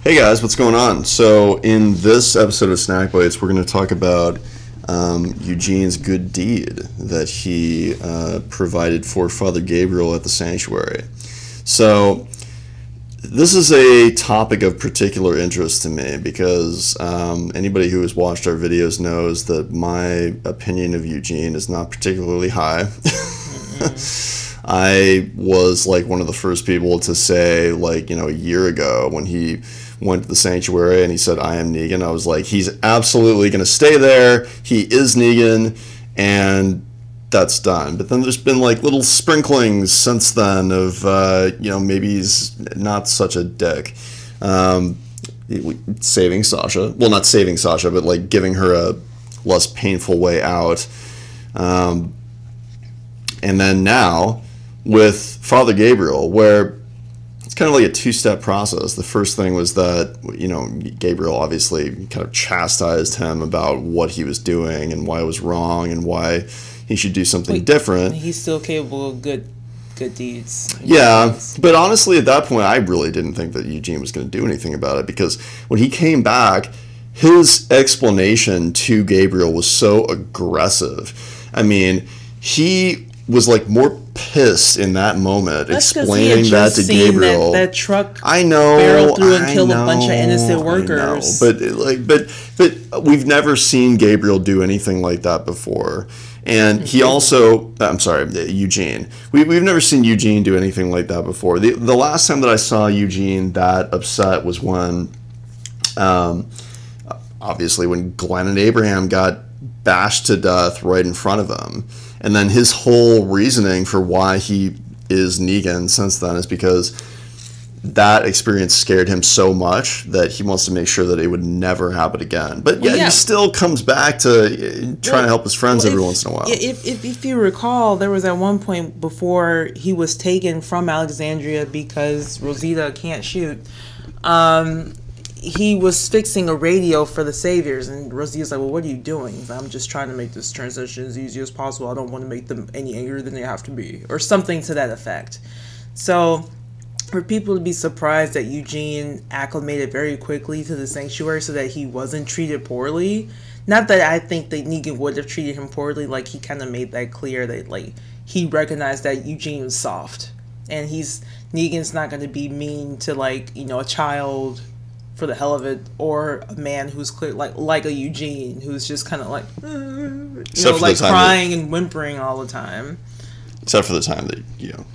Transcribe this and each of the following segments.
Hey guys, what's going on? So in this episode of SnackBites, we're going to talk about Eugene's good deed that he provided for Father Gabriel at the sanctuary. So this is a topic of particular interest to me because anybody who has watched our videos knows that my opinion of Eugene is not particularly high. I was like one of the first people to say, like, a year ago when he went to the sanctuary and he said, "I am Negan," I was like, he's absolutely going to stay there. He is Negan, and that's done. But then there's been like little sprinklings since then of, maybe he's not such a dick. Saving Sasha. Well, not saving Sasha, but like giving her a less painful way out. And then now with Father Gabriel, where it's kind of like a two-step process. The first thing was that, Gabriel obviously kind of chastised him about what he was doing and why it was wrong and why he should do something different. He's still capable of good deeds. Yeah, but honestly, at that point, I really didn't think that Eugene was going to do anything about it, because when he came back, his explanation to Gabriel was so aggressive. I mean, he was like more pissed in that moment. That's explaining that to Gabriel. That truck barreled through and killed a bunch of innocent workers. But we've never seen Gabriel do anything like that before. And he also, I'm sorry, Eugene. We've never seen Eugene do anything like that before. The last time that I saw Eugene that upset was when, obviously, when Glenn and Abraham got bashed to death right in front of him. And then his whole reasoning for why he is Negan since then is because that experience scared him so much that he wants to make sure that it would never happen again. But he still comes back to trying to help his friends every once in a while. If you recall, there was at one point before he was taken from Alexandria because Rosita can't shoot. He was fixing a radio for the Saviors, and Rosita's like, "Well, what are you doing?" He's like, "I'm just trying to make this transition as easy as possible. I don't want to make them any angrier than they have to be," or something to that effect. So for people to be surprised that Eugene acclimated very quickly to the sanctuary so that he wasn't treated poorly, not that I think that Negan would have treated him poorly, like he kind of made that clear that like he recognized that Eugene was soft, and Negan's not going to be mean to like a child for the hell of it, or a man who's clear like a Eugene who's just kind of like crying and whimpering all the time. Except for the time that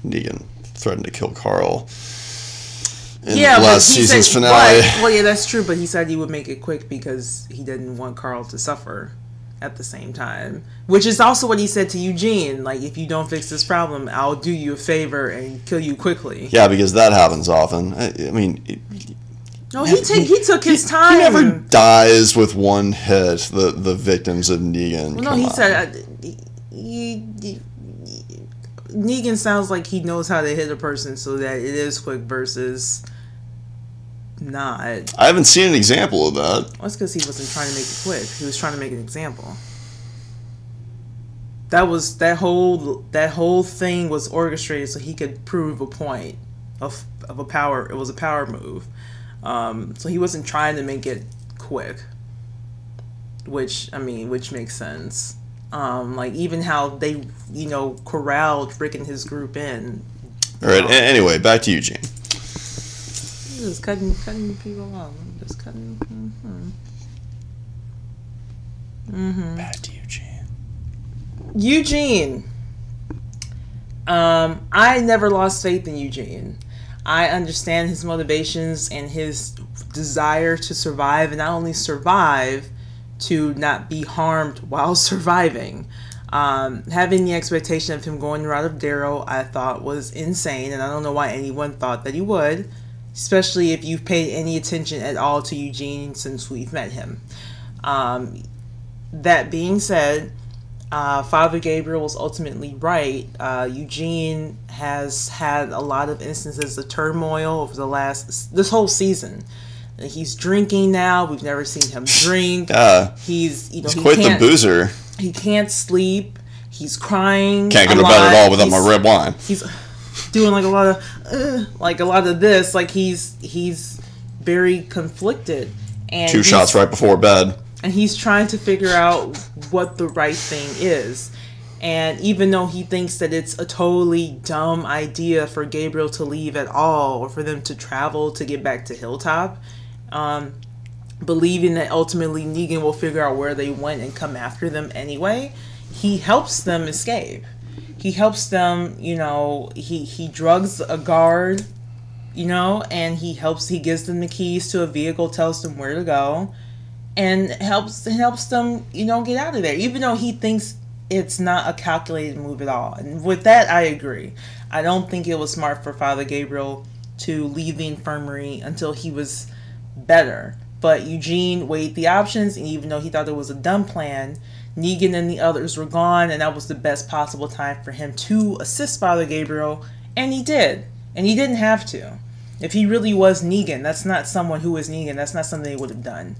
Negan threatened to kill Carl in last season's finale. Well, yeah, that's true, but he said he would make it quick because he didn't want Carl to suffer at the same time, which is also what he said to Eugene, like, if you don't fix this problem, I'll do you a favor and kill you quickly. Yeah, because that happens often. I mean, no, he took his time. He never dies with one hit, the victims of Negan. Well, no, he said Negan sounds like he knows how to hit a person so that it is quick versus not. I haven't seen an example of that. Well, that's because he wasn't trying to make it quick. He was trying to make an example. That whole thing was orchestrated so he could prove a point of a power. It was a power move. So he wasn't trying to make it quick, which makes sense. Like even how they, corralled Rick and his group in. All right. Anyway, back to Eugene. Just cutting people off. Just cutting. Back to Eugene. Eugene. I never lost faith in Eugene. I understand his motivations and his desire to survive, and not only survive, to not be harmed while surviving. Having the expectation of him going the route of Daryl, I thought was insane, and I don't know why anyone thought that he would, especially if you've paid any attention at all to Eugene since we've met him. That being said, Father Gabriel was ultimately right. Eugene has had a lot of instances of turmoil over this whole season. He's drinking now. We've never seen him drink. He's quite the boozer. He can't sleep. He's crying. Can't go to bed at all without my red wine. He's doing like a lot of this. Like he's very conflicted. And 2 shots right before bed. And he's trying to figure out what the right thing is. And even though he thinks that it's a totally dumb idea for Gabriel to leave at all, or for them to travel to get back to Hilltop, believing that ultimately Negan will figure out where they went and come after them anyway, he helps them escape. He helps them, he drugs a guard, and he gives them the keys to a vehicle, tells them where to go, and helps them, get out of there, even though he thinks it's not a calculated move at all. And with that, I agree. I don't think it was smart for Father Gabriel to leave the infirmary until he was better. But Eugene weighed the options, and even though he thought it was a dumb plan, Negan and the others were gone, and that was the best possible time for him to assist Father Gabriel, and he did. And he didn't have to. If he really was Negan, that's not someone who is Negan. That's not something he would have done.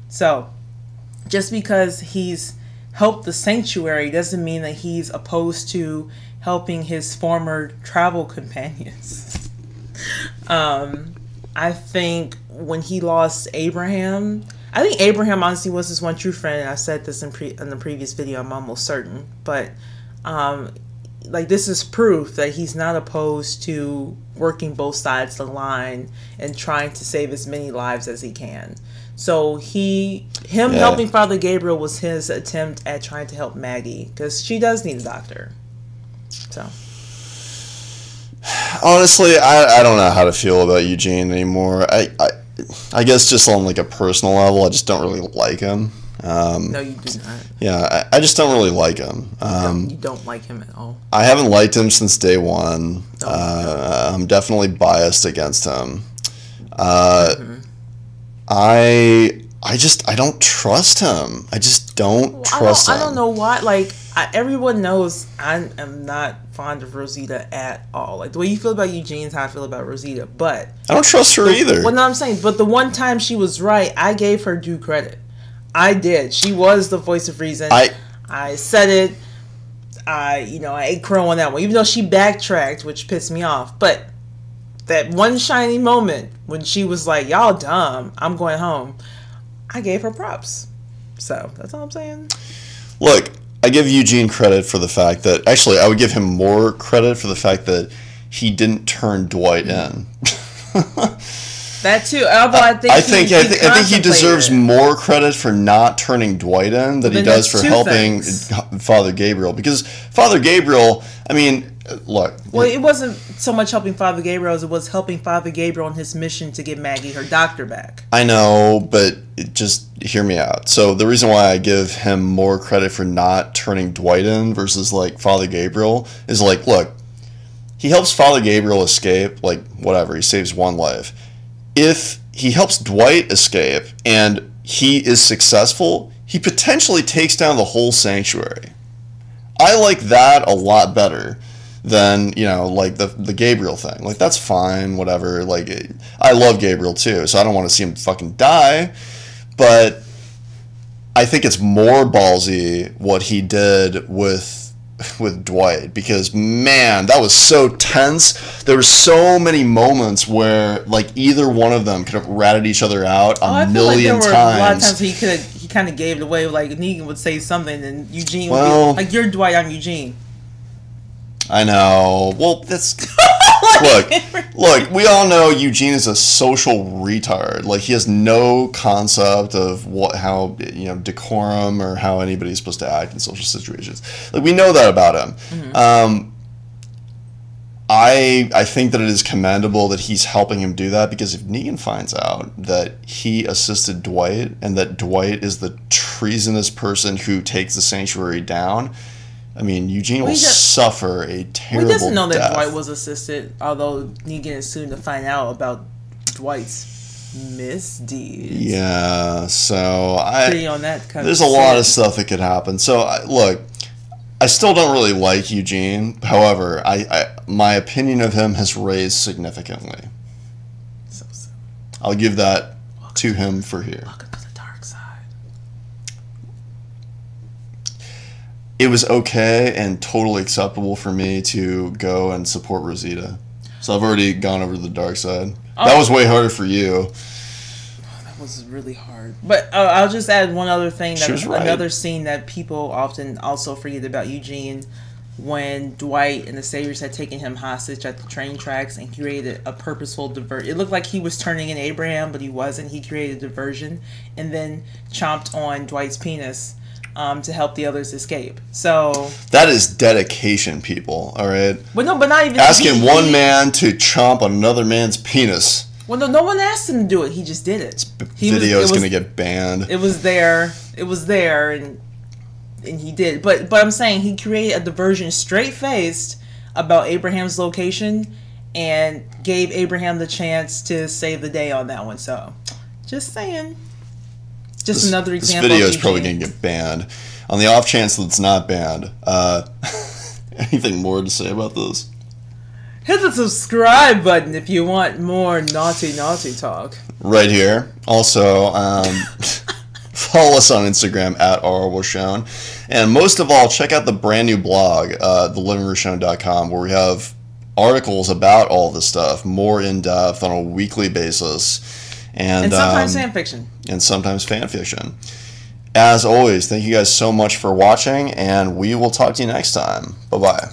So, just because he's helped the sanctuary doesn't mean that he's opposed to helping his former travel companions. I think when he lost Abraham, I think Abraham honestly was his one true friend, and I said this in the previous video, I'm almost certain. But this is proof that he's not opposed to working both sides of the line and trying to save as many lives as he can. So helping Father Gabriel was his attempt at trying to help Maggie, because she does need a doctor. So honestly, I don't know how to feel about Eugene anymore. I guess just on like a personal level, I just don't really like him. No, you do not. Yeah, I just don't really like him. You don't like him at all. I haven't liked him since day one. No. I'm definitely biased against him. I don't trust him. I just don't trust him. I don't know why. Everyone knows I am not fond of Rosita at all. Like, the way you feel about Eugene is how I feel about Rosita. But I don't trust her either. Well, no, I'm saying, but the one time she was right, I gave her due credit. I did. She was the voice of reason. I said it. I ate crow on that one, even though she backtracked, which pissed me off. But that one shiny moment when she was like, "Y'all dumb, I'm going home," I gave her props. So that's all I'm saying. Look, I give Eugene credit for the fact that, actually, I would give him more credit for the fact that he didn't turn Dwight in. That too. Although I think he deserves more credit for not turning Dwight in than he does for helping Father Gabriel. Because Father Gabriel, I mean, look. Well, it wasn't so much helping Father Gabriel as it was helping Father Gabriel on his mission to get Maggie her doctor back. I know, but just hear me out. So the reason why I give him more credit for not turning Dwight in versus Father Gabriel is look, he helps Father Gabriel escape, whatever, he saves one life. If he helps Dwight escape and he is successful, he potentially takes down the whole sanctuary. I like that a lot better than, the Gabriel thing. That's fine, whatever. I love Gabriel too, so I don't want to see him fucking die. But I think it's more ballsy what he did with Dwight, because man, that was so tense. There were so many moments where either one of them could have ratted each other out a million times. A lot of times he kind of gave it away. Negan would say something and Eugene would be "You're Dwight, I'm Eugene." I know. Well, that's look. We all know Eugene is a social retard. He has no concept of how decorum or how anybody's supposed to act in social situations. We know that about him. Mm-hmm. I think that it is commendable that he's helping him do that, because if Negan finds out that he assisted Dwight and that Dwight is the treasonous person who takes the sanctuary down, I mean, Eugene will suffer a terrible death. We doesn't know that Dwight was assisted, although Negan is soon to find out about Dwight's misdeeds. Yeah, so there's a lot of stuff that could happen. So, look, I still don't really like Eugene. However, my opinion of him has raised significantly. So. I'll give that to him for here. Welcome to the dark side. It was okay and totally acceptable for me to go and support Rosita. So I've already gone over to the dark side. Oh. That was way harder for you. was really hard. But I'll just add one other thing. She was right. Another scene that people often also forget about Eugene, when Dwight and the Saviors had taken him hostage at the train tracks and created a purposeful diversion. It looked like he was turning in Abraham, but he wasn't. He created a diversion and then chomped on Dwight's penis to help the others escape. So that is dedication, people. All right. But no, but not even asking one man to chomp on another man's penis. Well, no one asked him to do it. He just did it. Video is going to get banned. It was there. It was there, and he did. But I'm saying he created a diversion straight-faced about Abraham's location and gave Abraham the chance to save the day on that one. So, just saying. Just another example. This video is probably going to get banned. On the off chance that it's not banned, anything more to say about this? Hit the subscribe button if you want more naughty talk. Right here. Also, follow us on Instagram at @RRWillShown. And most of all, check out the brand new blog, TheLivingRichonne.blog, where we have articles about all this stuff, more in depth on a weekly basis. And sometimes fan fiction. And sometimes fan fiction. As always, thank you guys so much for watching, and we will talk to you next time. Bye-bye.